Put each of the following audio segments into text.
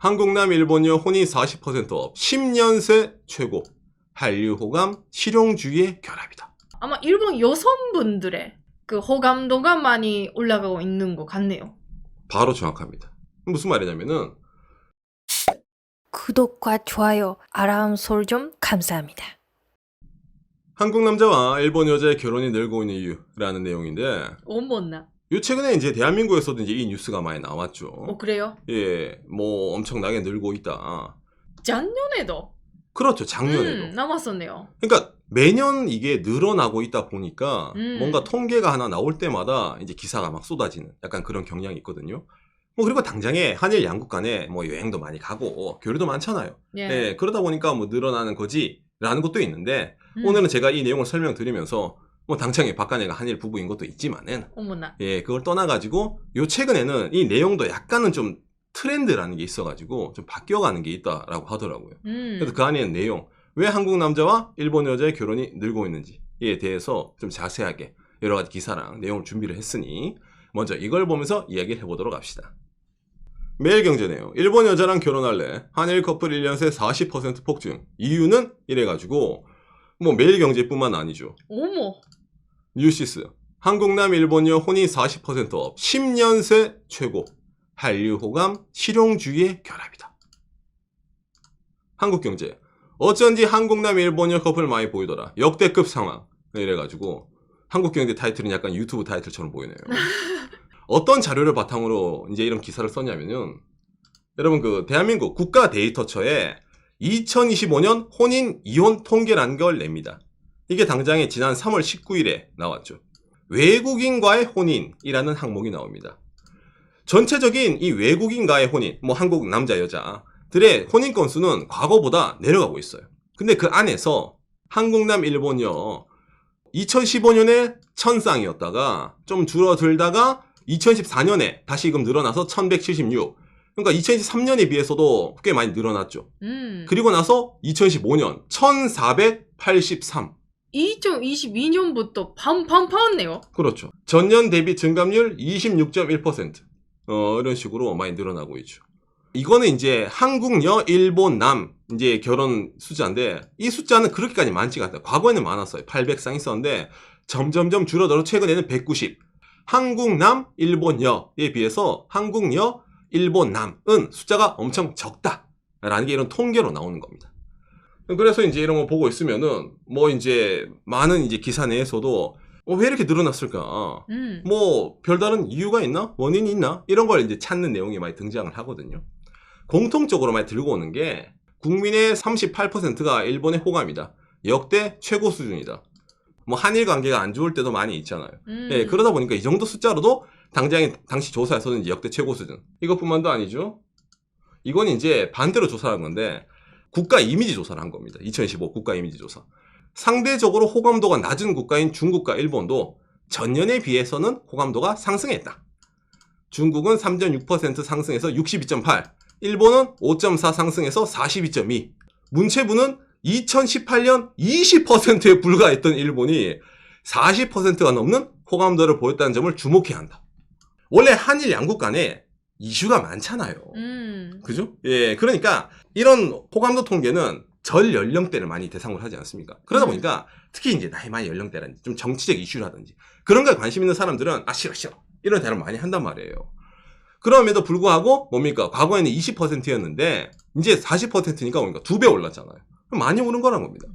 한국남 일본여 혼인 40%업 10년새 최고 한류 호감 실용주의의 결합이다. 아마 일본 여성분들의 그 호감도가 많이 올라가고 있는 것 같네요. 바로 정확합니다. 무슨 말이냐면은 구독과 좋아요, 알람 설정 감사합니다. 한국 남자와 일본 여자의 결혼이 늘고 있는 이유라는 내용인데, 어머나. 요 최근에 이제 대한민국에서도 이제 이 뉴스가 많이 나왔죠. 그래요? 예, 뭐 엄청나게 늘고 있다. 작년에도 그렇죠, 작년에도. 남았었네요. 그러니까 매년 이게 늘어나고 있다 보니까 뭔가 음. 통계가 하나 나올 때마다 이제 기사가 막 쏟아지는 약간 그런 경향이 있거든요. 뭐 그리고 당장에 한일 양국 간에 뭐 여행도 많이 가고 교류도 많잖아요. 예. 예, 그러다 보니까 뭐 늘어나는 거지라는 것도 있는데, 오늘은 제가 이 내용을 설명드리면서 뭐 당장에 박간애가 한일 부부인 것도 있지만은, 어머나. 예, 그걸 떠나가지고 요 최근에는 이 내용도 약간은 좀 트렌드라는 게 있어가지고 좀 바뀌어가는 게 있다라고 하더라고요. 그래서 그 안에 있는 내용, 왜 한국 남자와 일본 여자의 결혼이 늘고 있는지에 대해서 좀 자세하게 여러 가지 기사랑 내용을 준비를 했으니 먼저 이걸 보면서 이야기를 해보도록 합시다. 매일경제네요. 일본 여자랑 결혼할래? 한일 커플 1년새 40% 폭증. 이유는? 이래가지고 뭐 매일경제뿐만 아니죠. 어머. 뉴시스. 한국남 일본여 혼인 40%업 10년새 최고 한류 호감 실용주의의 결합이다. 한국경제. 어쩐지 한국남 일본여 커플 많이 보이더라. 역대급 상황. 이래가지고 한국경제 타이틀은 약간 유튜브 타이틀처럼 보이네요. 어떤 자료를 바탕으로 이제 이런 기사를 썼냐면은, 여러분 그 대한민국 국가데이터처에 2025년 혼인 이혼 통계라는 걸 냅니다. 이게 당장에 지난 3월 19일에 나왔죠. 외국인과의 혼인이라는 항목이 나옵니다. 전체적인 이 외국인과의 혼인, 뭐 한국 남자 여자들의 혼인 건수는 과거보다 내려가고 있어요. 근데 그 안에서 한국남 일본여 2015년에 1000쌍이었다가 좀 줄어들다가 2014년에 다시금 늘어나서 1176. 그러니까 2023년에 비해서도 꽤 많이 늘어났죠. 그리고 나서 2015년 1483. 2022년부터 팡팡팡네요. 그렇죠. 전년 대비 증감률 26.1%. 이런 식으로 많이 늘어나고 있죠. 이거는 이제 한국여, 일본, 남 이제 결혼 숫자인데, 이 숫자는 그렇게까지 많지가 않아요. 과거에는 많았어요. 800쌍 있었는데 점점점 줄어들어 최근에는 190. 한국남, 일본여에 비해서 한국여, 일본남은 숫자가 엄청 적다라는 게 이런 통계로 나오는 겁니다. 그래서 이제 이런 거 보고 있으면은 뭐 이제 많은 이제 기사 내에서도 왜 이렇게 늘어났을까? 뭐 별다른 이유가 있나? 원인이 있나? 이런 걸 이제 찾는 내용이 많이 등장을 하거든요. 공통적으로 많이 들고 오는 게 국민의 38%가 일본의 호감이다. 역대 최고 수준이다. 뭐 한일 관계가 안 좋을 때도 많이 있잖아요. 예, 그러다 보니까 이 정도 숫자로도 당장에 당시 조사에서는 이제 역대 최고 수준. 이것뿐만도 아니죠. 이건 이제 반대로 조사한 건데 국가 이미지 조사를 한 겁니다. 2015 국가 이미지 조사. 상대적으로 호감도가 낮은 국가인 중국과 일본도 전년에 비해서는 호감도가 상승했다. 중국은 3.6% 상승해서 62.8, 일본은 5.4 상승해서 42.2. 문체부는 2018년 20%에 불과했던 일본이 40%가 넘는 호감도를 보였다는 점을 주목해야 한다. 원래 한일 양국 간에 이슈가 많잖아요. 그죠? 예, 그러니까 이런 호감도 통계는 전 연령대를 많이 대상으로 하지 않습니까? 그러다 보니까 특히 이제 나이 많은 연령대라든지 좀 정치적 이슈라든지 그런 거에 관심 있는 사람들은 싫어 이런 대화를 많이 한단 말이에요. 그럼에도 불구하고 뭡니까? 과거에는 20%였는데 이제 40%니까 뭡니까? 2배 올랐잖아요. 많이 오른 거란 겁니다.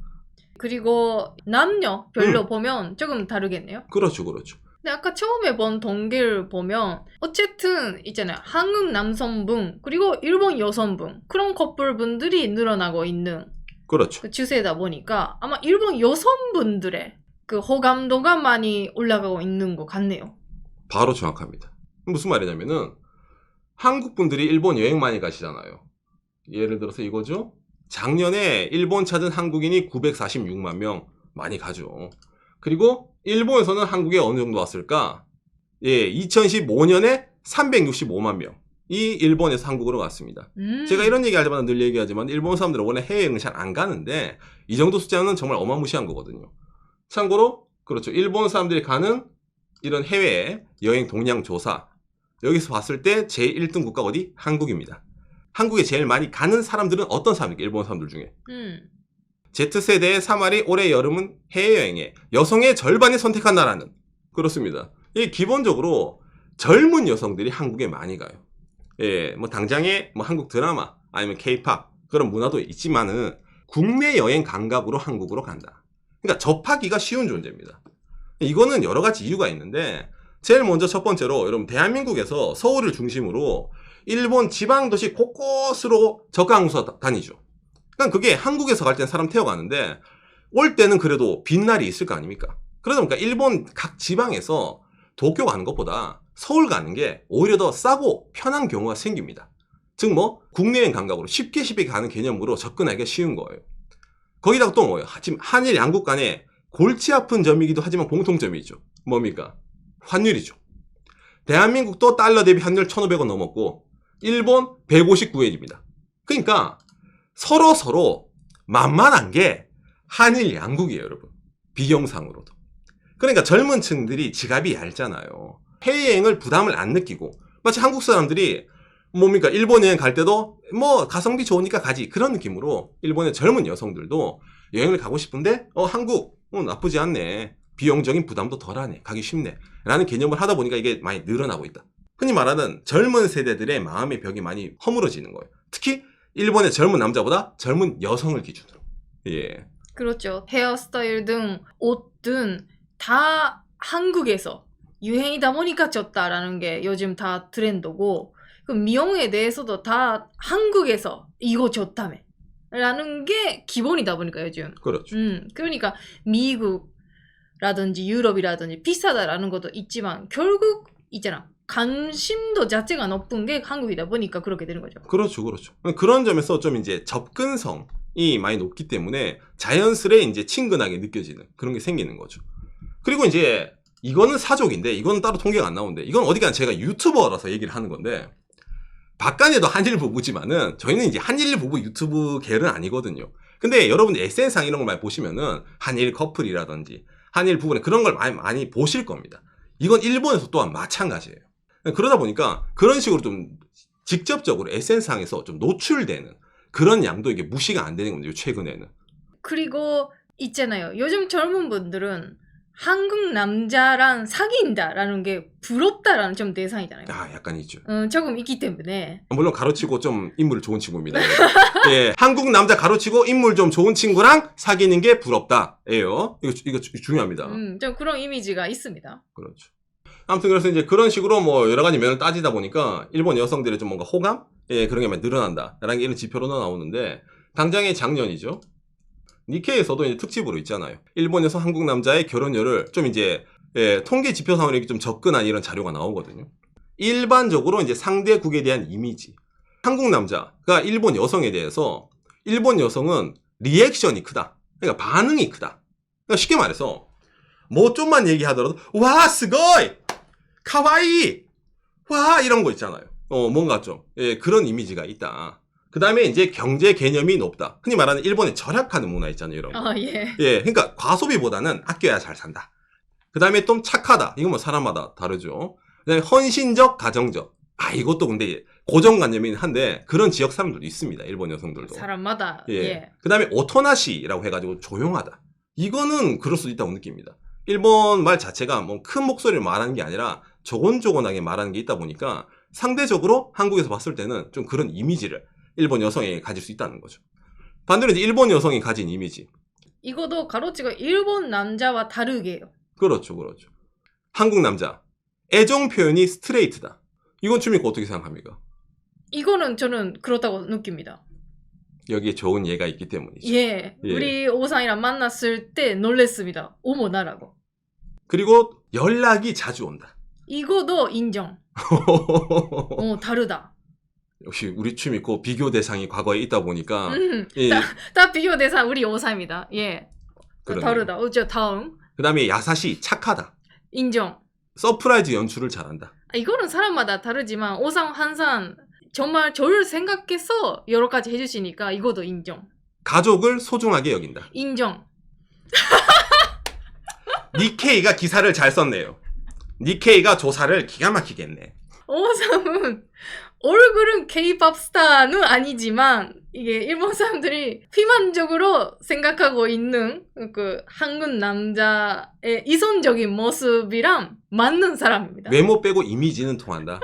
그리고 남녀별로 보면 조금 다르겠네요. 그렇죠. 근데 아까 처음에 본 통계를 보면 어쨌든 있잖아요. 한국 남성분 그리고 일본 여성분 그런 커플분들이 늘어나고 있는 그렇죠. 그 추세다 보니까 아마 일본 여성분들의 그 호감도가 많이 올라가고 있는 것 같네요. 바로 정확합니다. 무슨 말이냐면은 한국 분들이 일본 여행 많이 가시잖아요. 예를 들어서 이거죠. 작년에 일본 찾은 한국인이 946만 명 많이 가죠. 그리고 일본에서는 한국에 어느 정도 왔을까? 예, 2015년에 365만 명이 일본에서 한국으로 왔습니다. 제가 이런 얘기 할 때마다 늘 얘기하지만 일본 사람들은 원래 해외여행을 잘 안 가는데 이 정도 숫자는 정말 어마무시한 거거든요. 참고로 그렇죠. 일본 사람들이 가는 이런 해외 여행 동향 조사, 여기서 봤을 때 제1등 국가 어디? 한국입니다. 한국에 제일 많이 가는 사람들은 어떤 사람들일까? 일본 사람들 중에. 음. Z세대의 3할이 올해 여름은 해외여행에 여성의 절반이 선택한 나라는? 그렇습니다. 이 기본적으로 젊은 여성들이 한국에 많이 가요. 예, 뭐 당장에 뭐 한국 드라마 아니면 K-팝 그런 문화도 있지만은 국내 여행 감각으로 한국으로 간다. 그러니까 접하기가 쉬운 존재입니다. 이거는 여러 가지 이유가 있는데 제일 먼저 첫 번째로 여러분 대한민국에서 서울을 중심으로 일본 지방도시 곳곳으로 저가항공사 다니죠. 그러니까 그게 한국에서 갈 때는 사람 태워가는데 올 때는 그래도 빈날이 있을 거 아닙니까? 그러다 보니까 일본 각 지방에서 도쿄 가는 것보다 서울 가는 게 오히려 더 싸고 편한 경우가 생깁니다. 즉 뭐 국내여행 감각으로 쉽게 가는 개념으로 접근하기가 쉬운 거예요. 거기다가 또 뭐예요? 지금 한일 양국 간에 골치 아픈 점이기도 하지만 공통점이 있죠. 뭡니까? 환율이죠. 대한민국도 달러 대비 환율 1,500원 넘었고 일본 159엔입니다. 그러니까 서로 만만한 게 한일 양국이에요, 여러분. 비용상으로도. 그러니까 젊은 층들이 지갑이 얇잖아요. 해외여행을 부담을 안 느끼고 마치 한국 사람들이 뭡니까? 일본 여행 갈 때도 뭐 가성비 좋으니까 가지 그런 느낌으로 일본의 젊은 여성들도 여행을 가고 싶은데 한국 나쁘지 않네. 비용적인 부담도 덜하네. 가기 쉽네. 라는 개념을 하다 보니까 이게 많이 늘어나고 있다. 흔히 말하는 젊은 세대들의 마음의 벽이 많이 허물어지는 거예요. 특히 일본의 젊은 남자보다 젊은 여성을 기준으로. 예. 그렇죠. 헤어스타일 등 옷 등 다 한국에서 유행이다 보니까 졌다라는 게 요즘 다 트렌드고 그 미용에 대해서도 다 한국에서 이거 좋다며 라는 게 기본이다 보니까 요즘. 그렇죠. 그러니까 미국라든지 유럽이라든지 비싸다라는 것도 있지만 결국 있잖아. 관심도 자체가 높은 게 한국이다 보니까 그렇게 되는 거죠. 그렇죠. 그런 점에서 좀 이제 접근성이 많이 높기 때문에 자연스레 이제 친근하게 느껴지는 그런 게 생기는 거죠. 그리고 이제 이거는 사족인데 이건 따로 통계가 안 나오는데 이건 어디 가나 제가 유튜버라서 얘기를 하는 건데 박간에도 한일 부부지만은 저희는 이제 한일 부부 유튜브 계열은 아니거든요. 근데 여러분들 SNS상 이런 걸 많이 보시면은 한일 커플이라든지 한일 부부는 그런 걸 많이 보실 겁니다. 이건 일본에서 또한 마찬가지예요. 그러다 보니까 그런 식으로 좀 직접적으로 SNS상에서 좀 노출되는 그런 양도 이게 무시가 안 되는 겁니다. 최근에는. 그리고 있잖아요. 요즘 젊은 분들은 한국 남자랑 사귄다라는 게 부럽다라는 좀 대상이잖아요. 아, 약간 있죠. 조금 있기 때문에. 물론 가로치고 좀 인물 좋은 친구입니다. 예, 한국 남자 가로치고 인물 좀 좋은 친구랑 사귀는 게 부럽다예요. 이거 중요합니다. 좀 그런 이미지가 있습니다. 그렇죠. 아무튼 그래서 이제 그런 식으로 뭐 여러 가지 면을 따지다 보니까 일본 여성들의 좀 뭔가 호감? 예, 그런 게 많이 늘어난다라는 게 이런 지표로 나오는데 당장의 작년이죠. 니케이에서도 이제 특집으로 있잖아요. 일본 여성 한국 남자의 결혼율을 좀 이제 통계 지표상으로 이렇게 좀 접근한 이런 자료가 나오거든요. 일반적으로 이제 상대국에 대한 이미지. 한국 남자가 일본 여성에 대해서 일본 여성은 리액션이 크다. 그러니까 반응이 크다. 그러니까 쉽게 말해서 뭐 좀만 얘기하더라도 와 스고이 카와이 와 이런 거 있잖아요. 뭔가 좀 그런 이미지가 있다. 그 다음에 이제 경제 개념이 높다. 흔히 말하는 일본의 절약하는 문화 있잖아요, 여러분. 아, 예. 예, 그러니까 과소비보다는 아껴야 잘 산다. 그 다음에 좀 착하다. 이건 뭐 사람마다 다르죠. 그 다음에 헌신적, 가정적. 이것도 근데 고정관념이긴 한데 그런 지역 사람들도 있습니다. 일본 여성들도. 사람마다. 예. 예. 그 다음에 오토나시라고 해가지고 조용하다. 이거는 그럴 수도 있다고 느낍니다. 일본 말 자체가 뭐 큰 목소리를 말하는 게 아니라 조곤조곤하게 말하는 게 있다 보니까 상대적으로 한국에서 봤을 때는 좀 그런 이미지를 일본 여성이 가질 수 있다는 거죠. 반대로 이제 일본 여성이 가진 이미지. 이것도 가로치고 일본 남자와 다르게요. 그렇죠. 한국 남자. 애정 표현이 스트레이트다. 이건 주미코 어떻게 생각합니까? 이거는 저는 그렇다고 느낍니다. 여기에 좋은 예가 있기 때문이죠. 예. 우리 오상이랑 만났을 때 놀랬습니다. 어머 나라고. 그리고 연락이 자주 온다. 이거도 인정. 다르다. 역시 우리 추미코 비교 대상이 과거에 있다 보니까 예. 다 비교 대상 우리 오사입니다. 예. 그러네요. 다르다. 다음. 그 다음에 야사시 착하다. 인정. 서프라이즈 연출을 잘한다. 이거는 사람마다 다르지만 오상 한산 정말 저를 생각해서 여러 가지 해주시니까 이것도 인정. 가족을 소중하게 여긴다. 인정. 니케이가 기사를 잘 썼네요. 니케이가 조사를 기가 막히게 했네. 오삼은 얼굴은 K-pop 스타는 아니지만 이게 일본 사람들이 피만적으로 생각하고 있는 그 한국 남자의 이성적인 모습이랑 맞는 사람입니다. 외모 빼고 이미지는 통한다.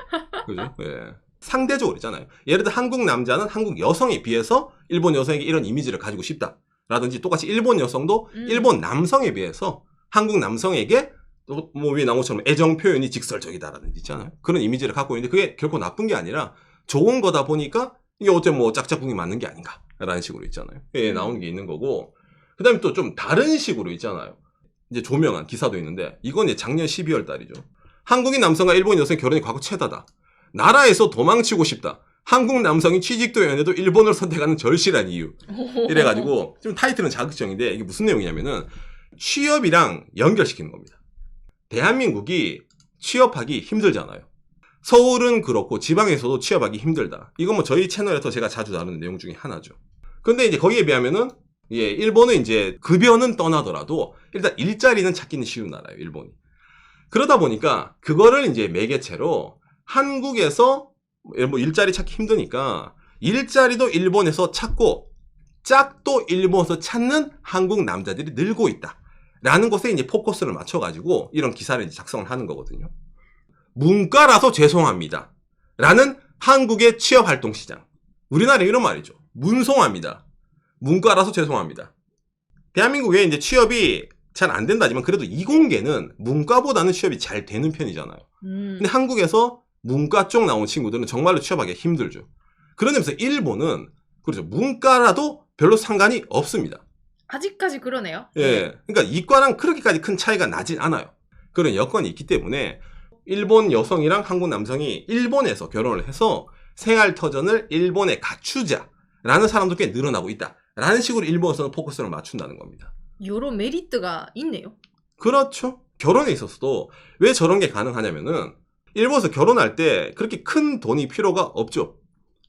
그죠? 예. 상대적으로 있잖아요. 예를 들어 한국 남자는 한국 여성에 비해서 일본 여성에게 이런 이미지를 가지고 싶다. 라든지 똑같이 일본 여성도 일본 남성에 비해서 한국 남성에게 또 뭐 위에 나온 것처럼 애정 표현이 직설적이다라든지 있잖아요. 그런 이미지를 갖고 있는데 그게 결코 나쁜 게 아니라 좋은 거다 보니까 이게 어째 뭐 짝짝꿍이 맞는 게 아닌가라는 식으로 있잖아요. 예, 나오는 게 있는 거고. 그 다음에 또 좀 다른 식으로 있잖아요. 이제 조명한 기사도 있는데 이건 이제 작년 12월 달이죠. 한국인 남성과 일본 여성 결혼이 과거 최다다. 나라에서 도망치고 싶다. 한국 남성이 취직도 연애도 일본을 선택하는 절실한 이유. 이래가지고 좀 타이틀은 자극적인데 이게 무슨 내용이냐면은 취업이랑 연결시키는 겁니다. 대한민국이 취업하기 힘들잖아요. 서울은 그렇고 지방에서도 취업하기 힘들다. 이건 뭐 저희 채널에서 제가 자주 다루는 내용 중에 하나죠. 근데 이제 거기에 비하면은 예, 일본은 이제 급여는 떠나더라도 일단 일자리는 찾기는 쉬운 나라예요, 일본이. 그러다 보니까 그거를 이제 매개체로 한국에서 뭐 일자리 찾기 힘드니까 일자리도 일본에서 찾고 짝도 일본에서 찾는 한국 남자들이 늘고 있다. 라는 것에 이제 포커스를 맞춰가지고 이런 기사를 이제 작성을 하는 거거든요. 문과라서 죄송합니다. 라는 한국의 취업활동 시장. 우리나라에 이런 말이죠. 문송합니다. 문과라서 죄송합니다. 대한민국에 이제 취업이 잘 안 된다지만 그래도 이공계는 문과보다는 취업이 잘 되는 편이잖아요. 근데 한국에서 문과 쪽 나온 친구들은 정말로 취업하기가 힘들죠. 그런 점에서 일본은 그렇죠. 문과라도 별로 상관이 없습니다. 아직까지 그러네요. 예. 그러니까 이과랑 그렇게까지 큰 차이가 나진 않아요. 그런 여건이 있기 때문에 일본 여성이랑 한국 남성이 일본에서 결혼을 해서 생활터전을 일본에 갖추자라는 사람도 꽤 늘어나고 있다라는 식으로 일본에서는 포커스를 맞춘다는 겁니다. 여러 메리트가 있네요. 그렇죠. 결혼에 있어서도 왜 저런 게 가능하냐면은 일본에서 결혼할 때 그렇게 큰 돈이 필요가 없죠.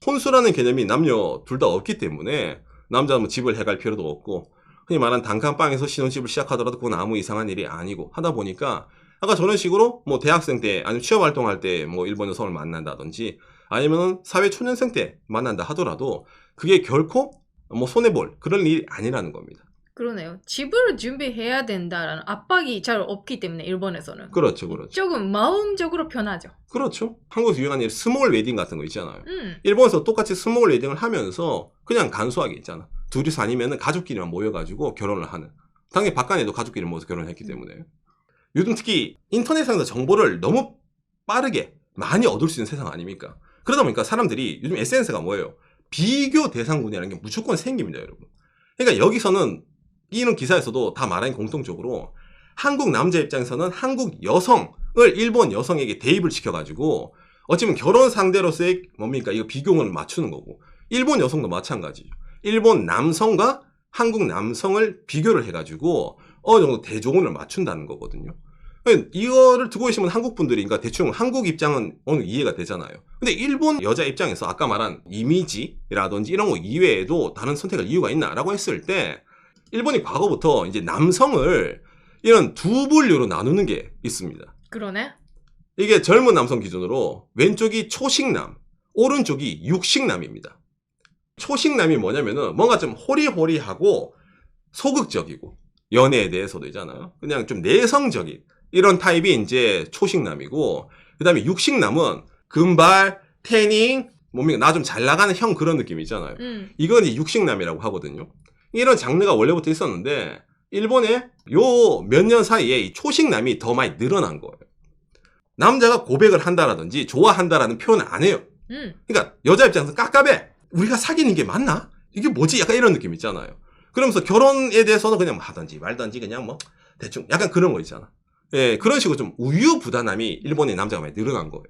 혼수라는 개념이 남녀 둘 다 없기 때문에 남자는 뭐 집을 해갈 필요도 없고 흔히 말하는 단칸방에서 신혼집을 시작하더라도 그건 아무 이상한 일이 아니고 하다 보니까 아까 저런 식으로 뭐 대학생 때 아니면 취업 활동할 때 뭐 일본 여성을 만난다든지 아니면은 사회 초년생 때 만난다 하더라도 그게 결코 뭐 손해볼 그런 일이 아니라는 겁니다. 그러네요. 집을 준비해야 된다라는 압박이 잘 없기 때문에 일본에서는. 그렇죠, 그렇죠. 조금 마음적으로 편하죠. 그렇죠. 한국에서 유행하는 일 스몰 웨딩 같은 거 있잖아요. 일본에서 똑같이 스몰 웨딩을 하면서 그냥 간소하게 있잖아. 둘이서 아니면은 가족끼리만 모여가지고 결혼을 하는. 당연히 박간에도 가족끼리 모여서 결혼을 했기 때문에. 요즘 특히 인터넷상에서 정보를 너무 빠르게 많이 얻을 수 있는 세상 아닙니까? 그러다 보니까 사람들이 요즘 SNS가 뭐예요? 비교 대상군이라는 게 무조건 생깁니다, 여러분. 그러니까 여기서는 이런 기사에서도 다 말하는 공통적으로 한국 남자 입장에서는 한국 여성을 일본 여성에게 대입을 시켜가지고 어찌보면 결혼 상대로서의 뭡니까? 이거 비교를 맞추는 거고 일본 여성도 마찬가지죠. 일본 남성과 한국 남성을 비교를 해가지고 어느 정도 대조군을 맞춘다는 거거든요. 이거를 듣고 계시면 한국 분들이 그러니까 대충 한국 입장은 어느 이해가 되잖아요. 근데 일본 여자 입장에서 아까 말한 이미지라든지 이런 거 이외에도 다른 선택할 이유가 있나라고 했을 때 일본이 과거부터 이제 남성을 이런 두 분류로 나누는 게 있습니다. 그러네. 이게 젊은 남성 기준으로 왼쪽이 초식남, 오른쪽이 육식남입니다. 초식남이 뭐냐면은 뭔가 좀 호리호리하고 소극적이고 연애에 대해서도 있잖아요. 그냥 좀 내성적인 이런 타입이 이제 초식남이고 그 다음에 육식남은 금발, 태닝, 뭡니까 나 좀 잘 나가는 형 그런 느낌 있잖아요. 이건 이제 육식남이라고 하거든요. 이런 장르가 원래부터 있었는데 일본에 요 몇 년 사이에 이 초식남이 더 많이 늘어난 거예요. 남자가 고백을 한다라든지 좋아한다라는 표현을 안 해요. 그러니까 여자 입장에서 깝깝해. 우리가 사귀는 게 맞나? 이게 뭐지? 약간 이런 느낌 있잖아요. 그러면서 결혼에 대해서는 그냥 하든지 말든지 그냥 뭐 대충 약간 그런 거 있잖아. 예, 그런 식으로 좀 우유부단함이 일본의 남자가 많이 늘어난 거예요.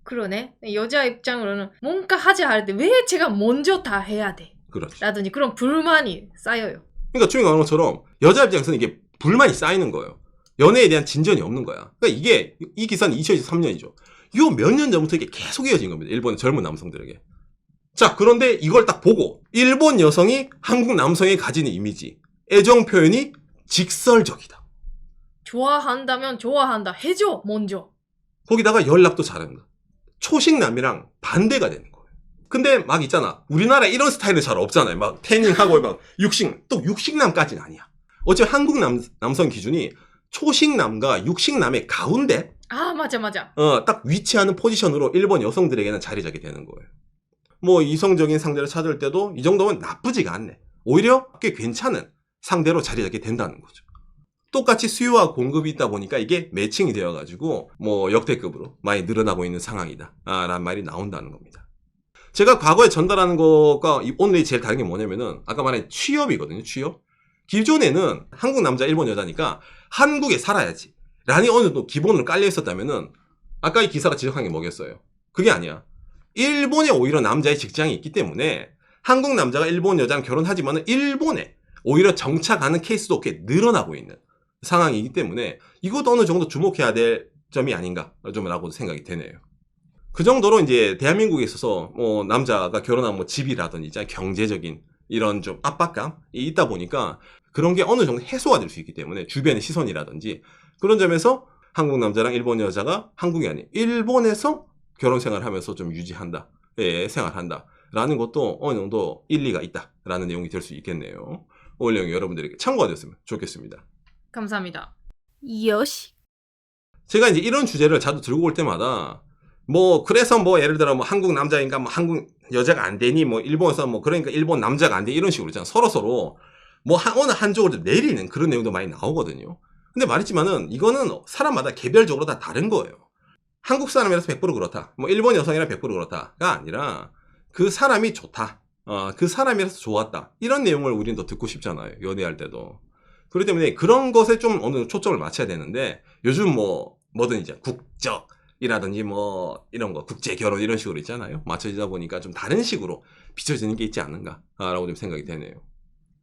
그러네. 여자 입장으로는 뭔가 하자 할 때 왜 제가 먼저 다 해야 돼? 그렇죠. 라든지 그런 불만이 쌓여요. 그러니까 중요한 것처럼 여자 입장에서는 이게 불만이 쌓이는 거예요. 연애에 대한 진전이 없는 거야. 그러니까 이게 이 기사는 2023년이죠. 요 몇 년 전부터 이게 계속 이어진 겁니다. 일본의 젊은 남성들에게. 자, 그런데 이걸 딱 보고 일본 여성이 한국 남성이 가지는 이미지, 애정 표현이 직설적이다. 좋아한다면 좋아한다. 해줘 먼저. 거기다가 연락도 잘한다. 초식남이랑 반대가 되는 거예요. 근데 막 있잖아. 우리나라에 이런 스타일은 잘 없잖아요. 막 태닝하고 막 또 육식남까지는 아니야. 어차피 한국 남성 기준이 초식남과 육식남의 가운데 아, 맞아, 맞아. 딱 위치하는 포지션으로 일본 여성들에게는 자리 잡게 되는 거예요. 뭐 이성적인 상대를 찾을 때도 이 정도면 나쁘지가 않네. 오히려 꽤 괜찮은 상대로 자리 잡게 된다는 거죠. 똑같이 수요와 공급이 있다 보니까 이게 매칭이 되어가지고 뭐 역대급으로 많이 늘어나고 있는 상황이다 라는 말이 나온다는 겁니다. 제가 과거에 전달하는 것과 오늘이 제일 다른 게 뭐냐면은 아까 말한 취업이거든요. 취업. 기존에는 한국 남자 일본 여자니까 한국에 살아야지 라니 어느 정도 기본으로 깔려 있었다면은 아까 이 기사가 지적한 게 뭐겠어요? 그게 아니야. 일본에 오히려 남자의 직장이 있기 때문에 한국 남자가 일본 여자랑 결혼하지만은 일본에 오히려 정착하는 케이스도 꽤 늘어나고 있는 상황이기 때문에 이것도 어느 정도 주목해야 될 점이 아닌가 좀라고 생각이 되네요. 그 정도로 이제 대한민국에 있어서 뭐 남자가 결혼한 뭐 집이라든지 경제적인 이런 좀 압박감이 있다 보니까 그런 게 어느 정도 해소가 될 수 있기 때문에 주변의 시선이라든지 그런 점에서 한국 남자랑 일본 여자가 한국이 아닌 일본에서 결혼 생활하면서 좀 유지한다, 생활한다 라는 것도 어느 정도 일리가 있다 라는 내용이 될 수 있겠네요. 오늘 내용이 여러분들에게 참고가 됐으면 좋겠습니다. 감사합니다. 요시. 제가 이제 이런 주제를 자주 들고 올 때마다 뭐 그래서 뭐 예를 들어 뭐 한국 남자인가 뭐 한국 여자가 안 되니 뭐 일본에서 뭐 그러니까 일본 남자가 안 돼 이런 식으로 있잖아. 서로 뭐 어느 한쪽으로 내리는 그런 내용도 많이 나오거든요. 근데 말했지만은 이거는 사람마다 개별적으로 다 다른 거예요. 한국 사람이라서 100% 그렇다. 뭐 일본 여성이라 100% 그렇다가 아니라 그 사람이 좋다. 그 사람이라서 좋았다. 이런 내용을 우리는 더 듣고 싶잖아요. 연애할 때도. 그렇기 때문에 그런 것에 좀 어느 정도 초점을 맞춰야 되는데 요즘 뭐든 이제 국적이라든지 뭐 이런 거 국제 결혼 이런 식으로 있잖아요. 맞춰지다 보니까 좀 다른 식으로 비춰지는 게 있지 않는가라고 좀 생각이 되네요.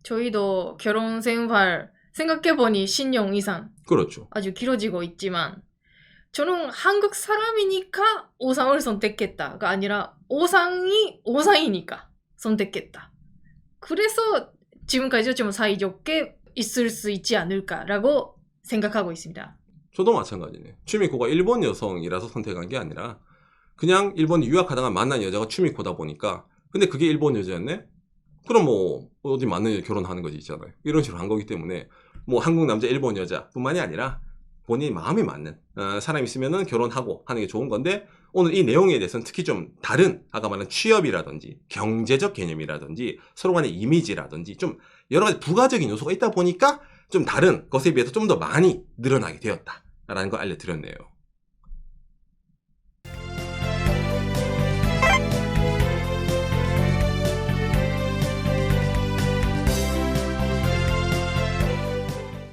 저희도 결혼 생활 생각해보니 10년 이상 그렇죠. 아주 길어지고 있지만 저는 한국 사람이니까 오상을 선택했다가 아니라 오상이 오상이니까 선택했다. 그래서 지금까지 좀 사이좋게 있을 수 있지 않을까라고 생각하고 있습니다. 저도 마찬가지네요. 추미코가 일본 여성이라서 선택한 게 아니라 그냥 일본 유학하다가 만난 여자가 추미코다 보니까 근데 그게 일본 여자였네? 그럼 뭐 어디 맞는 여자 결혼하는 거지 있잖아요. 이런 식으로 한 거기 때문에 뭐 한국 남자 일본 여자 뿐만이 아니라 본인 마음이 맞는 사람이 있으면은 결혼하고 하는 게 좋은 건데 오늘 이 내용에 대해서는 특히 좀 다른 아까 말한 취업이라든지 경제적 개념이라든지 서로 간의 이미지라든지 좀 여러 가지 부가적인 요소가 있다 보니까 좀 다른 것에 비해서 좀 더 많이 늘어나게 되었다라는 걸 알려드렸네요.